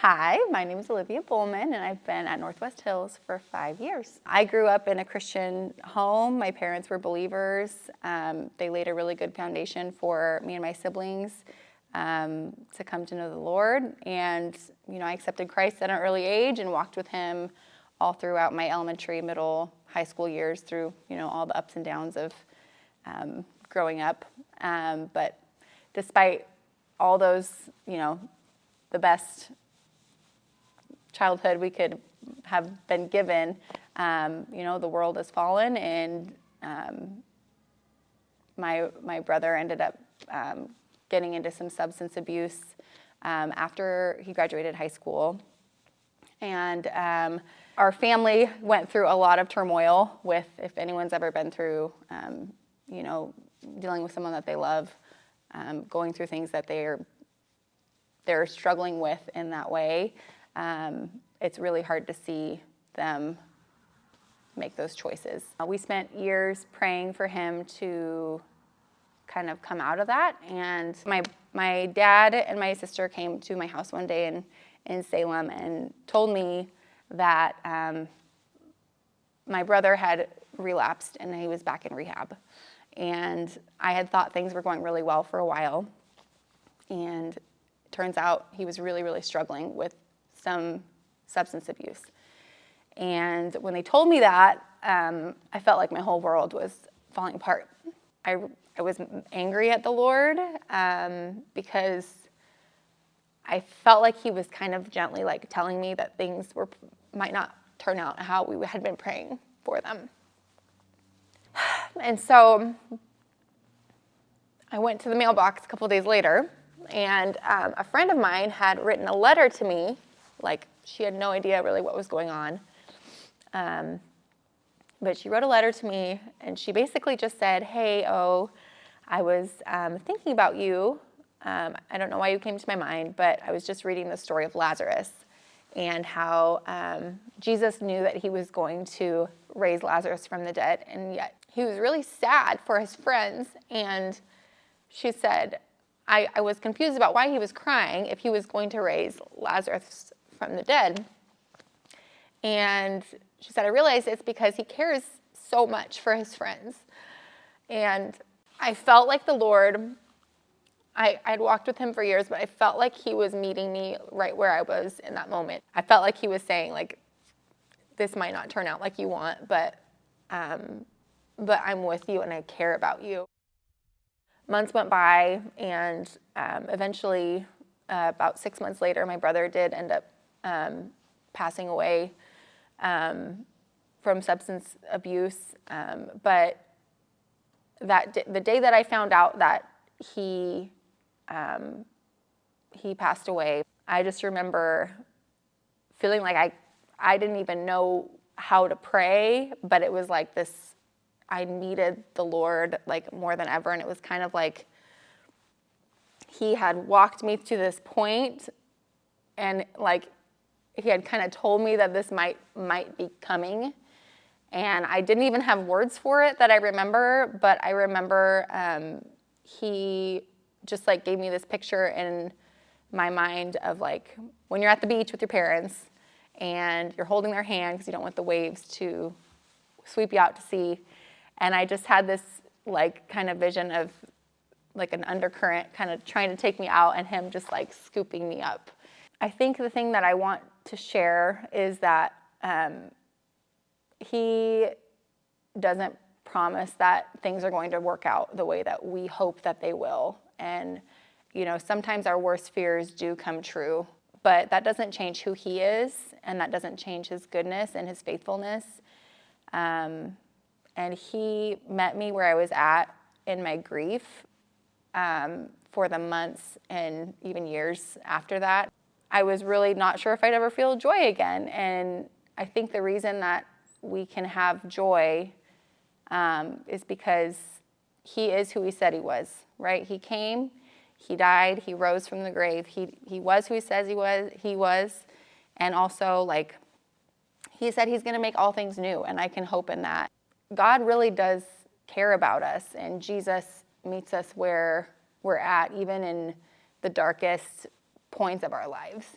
Hi, my name is Olivia Bulman, and I've been at Northwest Hills for 5 years. I grew up in a Christian home. My parents were believers. They laid a really good foundation for me and my siblings to come to know the Lord. And, I accepted Christ at an early age and walked with Him all throughout my elementary, middle, high school years through, all the ups and downs of growing up. But despite all those, the best childhood we could have been given, the world has fallen, and my brother ended up getting into some substance abuse after he graduated high school. And our family went through a lot of turmoil with, if anyone's ever been through, dealing with someone that they love, going through things that they're struggling with in that way. It's really hard to see them make those choices. We spent years praying for him to kind of come out of that. And my dad and my sister came to my house one day in Salem and told me that my brother had relapsed and he was back in rehab. And I had thought things were going really well for a while. And it turns out he was really, really struggling with some substance abuse. And when they told me that, I felt like my whole world was falling apart. I was angry at the Lord because I felt like He was kind of gently telling me that things might not turn out how we had been praying for them. And so I went to the mailbox a couple days later, and a friend of mine had written a letter to me. She had no idea really what was going on. But she wrote a letter to me, and she basically just said, "Hey, I was thinking about you. I don't know why you came to my mind, but I was just reading the story of Lazarus and how Jesus knew that He was going to raise Lazarus from the dead, and yet He was really sad for His friends." And she said, I was confused about why He was crying if He was going to raise Lazarus from the dead. And she said, I realized it's because He cares so much for His friends. And I felt like the Lord, I'd walked with Him for years, but I felt like He was meeting me right where I was in that moment. I felt like He was saying, this might not turn out like you want, but I'm with you and I care about you. Months went by, and eventually, about 6 months later, my brother did end up passing away from substance abuse. But the day that I found out that he passed away, I just remember feeling like I didn't even know how to pray, but it was like this. I needed the Lord more than ever, and it was kind of like He had walked me to this point, and He had kind of told me that this might be coming, and I didn't even have words for it that I remember, but I remember He just gave me this picture in my mind of when you're at the beach with your parents and you're holding their hand because you don't want the waves to sweep you out to sea. And I just had this kind of vision of an undercurrent kind of trying to take me out, and Him just scooping me up. I think the thing that I want to share is that He doesn't promise that things are going to work out the way that we hope that they will. And, sometimes our worst fears do come true, but that doesn't change who He is, and that doesn't change His goodness and His faithfulness. And He met me where I was at in my grief for the months and even years after that. I was really not sure if I'd ever feel joy again. And I think the reason that we can have joy is because He is who He said He was, right? He came, He died, He rose from the grave. He was who He says He was. And also, He said He's going to make all things new, and I can hope in that. God really does care about us, and Jesus meets us where we're at, even in the darkest points of our lives,